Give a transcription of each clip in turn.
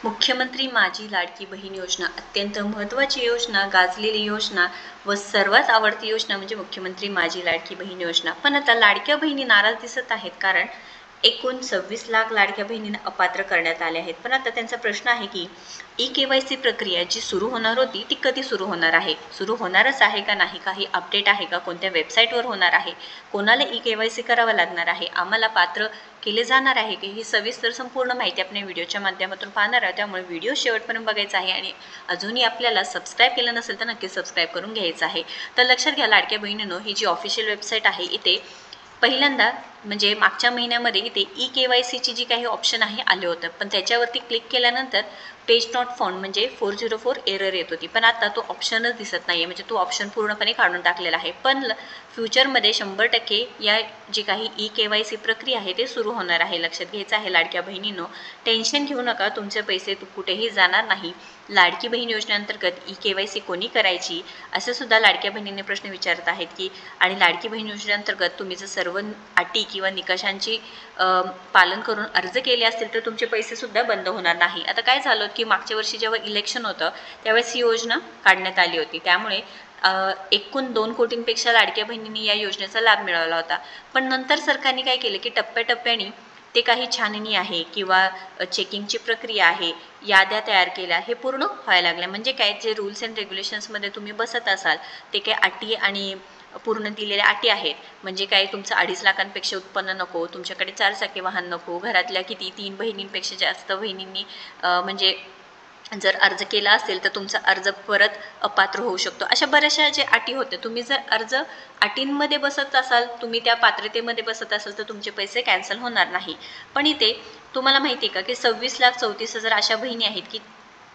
मुख्यमंत्री माझी लाडकी बहीण योजना अत्यंत महत्त्वाची योजना, गाजलेली योजना व सर्वात आवडती योजना म्हणजे मुख्यमंत्री माझी लाडकी बहीण योजना। पण आता लाडक्या बहिणी नाराज दिसत आहेत, कारण एकूण 26 लाख लाडक्या बहिणींना अपात्र करण्यात आले आहेत। पण आता त्यांचा प्रश्न आहे की ई-केवायसी प्रक्रिया जी सुरू होणार होती ती कधी सुरू होणार आहे, सुरू होणारच आहे का नाही, काही अपडेट आहे का, कोणत्या वेबसाईटवर होणार आहे, कोणाला ई-केवायसी करावं लागणार आहे, आम्हाला पात्र केले जाणार आहे की ही सविस्तर संपूर्ण माहिती आपण व्हिडिओच्या माध्यमातून पाहणार आहोत। त्यामुळे व्हिडिओ शेवटपर्यंत बघायचा आहे आणि अजूनही आपल्याला सबस्क्राईब केलं नसेल तर नक्की सबस्क्राईब करून घ्यायचं आहे। तर लक्षात घ्या लाडक्या बहिणींनो, ही जी ऑफिशियल वेबसाईट आहे इथे पहिल्यांदा म्हणजे मागच्या महिन्यामध्ये इथे ई-केवायसीची जी काही ऑप्शन आहे आले होतं, पण त्याच्यावरती क्लिक केल्यानंतर पेज नॉट फाउंड म्हणजे 404 एरर येत होती। पण आता तो ऑप्शनच दिसत नाही आहे, म्हणजे तो ऑप्शन पूर्णपणे काढून टाकलेला आहे। पण फ्युचरमध्ये 100% या जी काही ई-केवायसी प्रक्रिया आहे ते सुरू होणार आहे। लक्षात घ्यायचं आहे लाडक्या बहिणींनो, टेन्शन घेऊ नका, तुमचे पैसे कुठेही जाणार नाही। लाडकी बहीण योजनेअंतर्गत ई-केवायसी कोणी करायची असे सुद्धा लाडक्या बहिणींनी प्रश्न विचारत आहेत की, आणि लाडकी बहीण योजनेअंतर्गत तुम्ही जर सर्व अटी किंवा निकषांची पालन करून अर्ज केले असतील तर तुमचे पैसे सुद्धा बंद होणार नाही। आता काय झालं की मागच्या वर्षी जेव्हा इलेक्शन होतं त्यावेळेस ही योजना काढण्यात आली होती, त्यामुळे एकूण 2 कोटींपेक्षा लाडक्या बहिणींनी या योजनेचा लाभ मिळवला होता। पण नंतर सरकारने काय केलं की टप्प्याटप्प्याने ते काही छाननी आहे किंवा चेकिंगची प्रक्रिया आहे, याद्या तयार केल्या, हे पूर्ण व्हायला लागल्या। म्हणजे काय, जे रूल्स अँड रेग्युलेशन्समध्ये तुम्ही बसत असाल ते काय अटी आणि पूर्ण दिलेल्या अटी आहेत, म्हणजे काय तुमचं 2.5 लाखांपेक्षा उत्पन्न नको, तुमच्याकडे 4 चाकी वाहन नको, घरातल्या किती 3 बहिणींपेक्षा जास्त बहिणींनी म्हणजे जर अर्ज केला असेल तर तुमचा अर्ज परत अपात्र होऊ शकतो, अशा बऱ्याचशा ज्या अटी होत्या। तुम्ही जर अर्ज अटींमध्ये बसत असाल, तुम्ही त्या पात्रतेमध्ये बसत असाल तर तुमचे पैसे कॅन्सल होणार नाही। पण इथे तुम्हाला माहिती आहे का की 26,34,000 अशा बहिणी आहेत की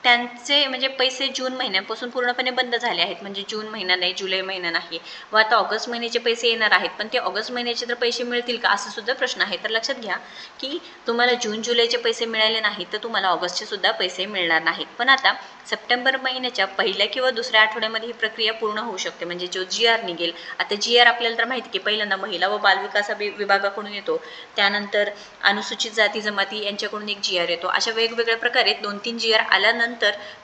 त्यांचे म्हणजे पैसे जून महिन्यापासून पूर्णपणे बंद झाले आहेत, म्हणजे जून महिना नाही, जुलै महिना नाही व आता ऑगस्ट महिन्याचे पैसे येणार आहेत, पण ते ऑगस्ट महिन्याचे तर पैसे मिळतील का असं सुद्धा प्रश्न आहे। तर लक्षात घ्या की तुम्हाला जून जुलैचे पैसे मिळाले नाहीत तर तुम्हाला ऑगस्टचे सुद्धा पैसे मिळणार नाहीत। पण आता सप्टेंबर महिन्याच्या पहिल्या किंवा दुसऱ्या आठवड्यामध्ये ही प्रक्रिया पूर्ण होऊ शकते, म्हणजे जो GR निघेल, आता GR आपल्याला तर माहिती की पहिल्यांदा महिला व बालविकास विभागाकडून येतो, त्यानंतर अनुसूचित जाती जमाती यांच्याकडून एक GR येतो, अशा वेगवेगळ्या प्रकारे 2-3 GR आल्यानंतर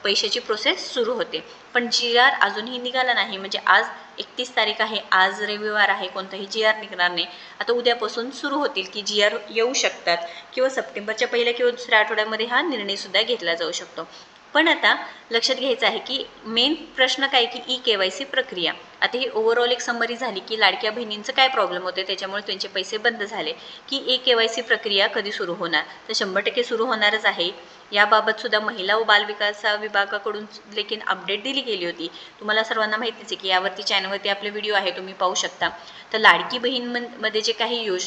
पैशाची प्रोसेस सुरू होते। पण GR अजूनही निघाला नाही, म्हणजे आज 31 तारीख आहे, आज रविवार आहे, कोणताही GR निघणार नाही। आता उद्यापासून सुरू होतील की GR येऊ शकतात किंवा सप्टेंबरच्या पहिल्या किंवा दुसऱ्या आठवड्यामध्ये हा निर्णय सुद्धा घेतला जाऊ शकतो। पण आता लक्षात घ्यायचं आहे की मेन प्रश्न काय की ई-केवायसी प्रक्रिया, आता ही ओव्हरऑल एक समरी झाली की लाडक्या बहिणींचं काय प्रॉब्लेम होते, त्याच्यामुळे त्यांचे पैसे बंद झाले, की ई-केवायसी प्रक्रिया कधी सुरू होणार, तर 100% सुरू होणारच आहे। याबाबत सुद्धा महिला व बालविकास विभागाकडून देखील अपडेट दिली गेली होती। तुम्हाला सर्वांना माहितीच आहे की यावरती चॅनलवरती आपले व्हिडिओ आहे, तुम्ही पाहू शकता। तर लाडकी बहीणमध्ये जे काही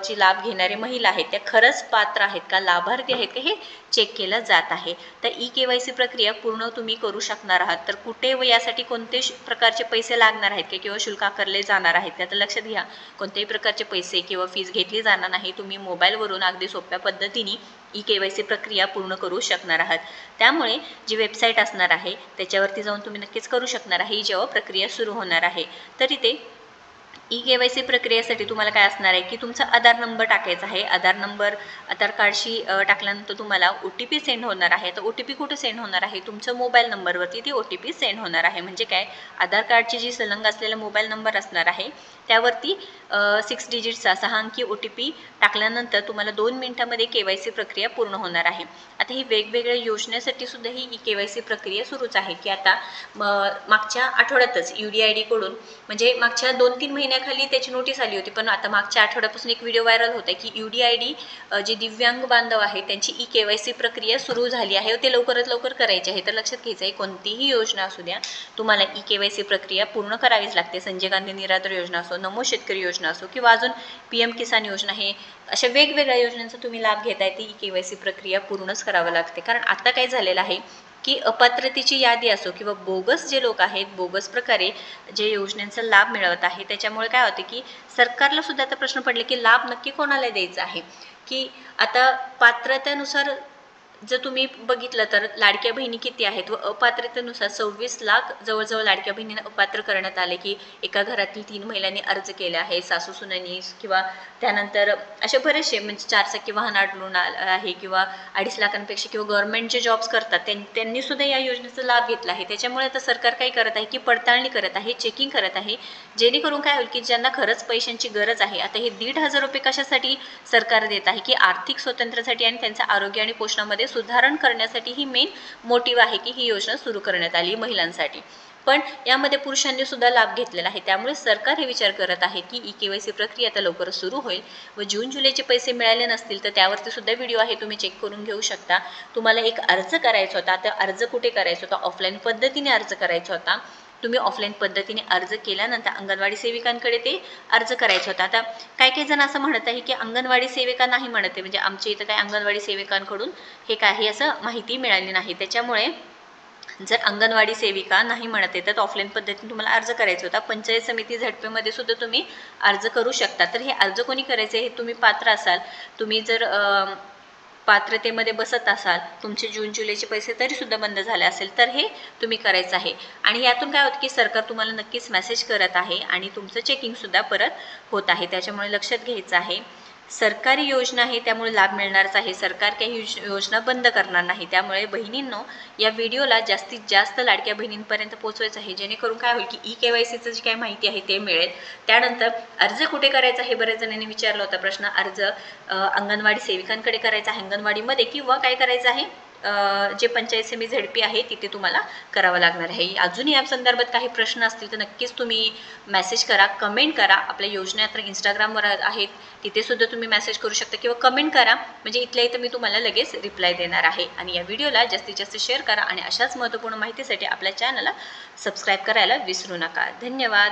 ची लाभ घेणारे महिला आहेत त्या खरंच पात्र आहेत का, लाभार्थी आहेत का, हे चेक केलं जात आहे। तर ई-केवायसी प्रक्रिया पूर्ण तुम्ही करू शकणार आहात, तर कुठे व यासाठी कोणते प्रकारचे पैसे लागणार आहेत का किंवा शुल्क आकारले जाणार आहेत का, तर लक्षात घ्या कोणत्याही प्रकारचे पैसे किंवा फीस घेतली जाणार नाही। तुम्ही मोबाईलवरून अगदी सोप्या पद्धतीने ई-केवायसी प्रक्रिया पूर्ण करू शकणार आहात। त्यामुळे जी वेबसाईट असणार आहे त्याच्यावरती जाऊन तुम्ही नक्कीच करू शकणार आहे ही जेव्हा प्रक्रिया सुरू होणार आहे। तर इथे ई-केवायसी प्रक्रियेसाठी तुम्हाला काय असणार आहे की तुमचा आधार नंबर टाकायचा आहे। आधार कार्डशी टाकल्यानंतर तुम्हाला OTP सेंड होणार आहे। तर OTP कुठे सेंड होणार आहे, तुमच्या मोबाईल नंबरवरती ती OTP सेंड होणार आहे। म्हणजे काय, आधार कार्डची जी संलग्न असलेला मोबाईल नंबर असणार आहे त्यावरती 6 डिजिटचा 6 अंकी OTP टाकल्यानंतर तुम्हाला 2 मिनिटांमध्ये KYC प्रक्रिया पूर्ण होणार आहे। आता ही वेगवेगळ्या योजनेसाठी सुद्धा ही KYC प्रक्रिया सुरूच आहे की आता मागच्या आठवड्यातच UDID कडून म्हणजे मागच्या 2-3 महिन्याखाली त्याची नोटीस आली होती, पण आता मागच्या आठवड्यापासून एक व्हिडिओ व्हायरल होता की UDID जे दिव्यांग बांधव आहेत त्यांची KYC प्रक्रिया सुरू झाली आहे व ते लवकरात लवकर करायचे आहे। तर लक्षात घ्यायचं आहे कोणतीही योजना असू द्या तुम्हाला KYC प्रक्रिया पूर्ण करावीच लागते। संजय गांधी निराधार योजना असो, नमो शेतकरी योजना असो किंवा अजून PM किसान योजना, हे अशा वेगवेगळ्या योजनांचा तुम्ही लाभ घेताय ती KYC प्रक्रिया पूर्णच करावं लागते। कारण आता काय झालेलं आहे की अपात्रतेची यादी असो किंवा बोगस जे लोक आहेत, बोगस प्रकारे जे योजनांचा लाभ मिळवत आहे, त्याच्यामुळे काय होते की सरकारला सुद्धा आता प्रश्न पडले की लाभ नक्की कोणाला द्यायचा आहे, की आता पात्रतेनुसार जर तुम्ही बघितलं तर लाडक्या बहिणी किती आहेत व अपात्रतेनुसार 26 लाख जवळजवळ लाडक्या बहिणींना अपात्र करण्यात आले, की एका घरातील 3 महिलांनी अर्ज केले आहे, सासू सुनांनी किंवा त्यानंतर असे बरेचसे म्हणजे 4 चाकी वाहन आढळून आहे किंवा 2.5 लाखांपेक्षा किंवा गव्हर्नमेंट जे जॉब्स करतात त्यांनी सुद्धा या योजनेचा लाभ घेतला आहे. त्याच्यामुळे आता सरकार काय करत आहे की पडताळणी करत आहे, चेकिंग करत आहे, जेणेकरून काय होईल की ज्यांना खरंच पैशांची गरज आहे. आता हे 1,500 रुपये कशासाठी सरकार देत आहे की आर्थिक स्वातंत्र्यासाठी आणि त्यांचं आरोग्य आणि पोषणामध्ये सुधारण करण्यासाठी ही मेन मोटिव्ह आहे की ही योजना सुरू करण्यात आली महिलांसाठी. पण यामध्ये पुरुषांनी सुद्धा लाभ घेतलेला आहे. त्यामुळे सरकार हे विचार करत आहे की EKYC प्रक्रिया आता लवकरच सुरू होईल व जून जुलैचे पैसे मिळाले नसतील तर त्यावरती सुद्धा व्हिडिओ आहे, तुम्ही चेक करून घेऊ शकता. तुम्हाला एक अर्ज करायचा होता, तर अर्ज कुठे करायचा होता? ऑफलाईन पद्धतीने अर्ज करायचा होता. तुम्ही ऑफलाईन पद्धतीने अर्ज केल्यानंतर अंगणवाडी सेविकांकडे ते अर्ज करायचा होता. आता काही जण असं म्हणत आहे की अंगणवाडी सेविका नाही म्हणत आहे, म्हणजे आमच्या इथं काही अंगणवाडी सेविकांकडून हे काही असं माहिती मिळाली नाही. त्याच्यामुळे जर अंगणवाडी सेविका नाही म्हणत आहे तर ऑफलाईन पद्धतीने तुम्हाला अर्ज करायचा होता. पंचायत समिती झडपीमध्ये सुद्धा तुम्ही अर्ज करू शकता. तर हे अर्ज कोणी करायचे? हे तुम्ही पात्र असाल, तुम्ही जर पात्रतेमध्ये बसत असाल, तुमचे जून जुलैचे पैसे तरी सुद्धा बंद झाले असेल तर हे तुम्ही करायचं आहे. आणि यातून काय होतं की सरकार तुम्हाला नक्कीच मेसेज करत आहे आणि तुमचं चेकिंग सुद्धा परत होत आहे. त्याच्यामुळे लक्षात घ्यायचं आहे, सरकारी योजना आहे त्यामुळे लाभ मिळणारच आहे. सरकार काही योजना बंद करणार नाही. त्यामुळे बहिणींनो, या व्हिडिओला जास्तीत जास्त लाडक्या बहिणींपर्यंत पोहोचवायचं आहे, जेणेकरून काय होईल की EKYCचं जी काही माहिती आहे ते मिळेल. त्यानंतर अर्ज कुठे करायचा हे बऱ्याच जणांनी विचारला होता प्रश्न. अर्ज अंगणवाडी सेविकांकडे करायचा आहे अंगणवाडीमध्ये, किंवा काय करायचं आहे जे पंचायत समिती झडपी आहे तिथे तुम्हाला करावं लागणार आहे. अजूनही या संदर्भात काही प्रश्न असतील तर नक्कीच तुम्ही मेसेज करा, कमेंट करा. आपल्या योजना तर इंस्टाग्रामवर आहेत, तिथे सुद्धा तुम्ही मेसेज करू शकता किंवा कमेंट करा, म्हणजे इथल्या इथं मी तुम्हाला लगेच रिप्लाय देणार आहे. आणि या व्हिडिओला जास्तीत जास्त शेअर करा आणि अशाच महत्त्वपूर्ण माहितीसाठी आपल्या चॅनलला सबस्क्राईब करायला विसरू नका. धन्यवाद.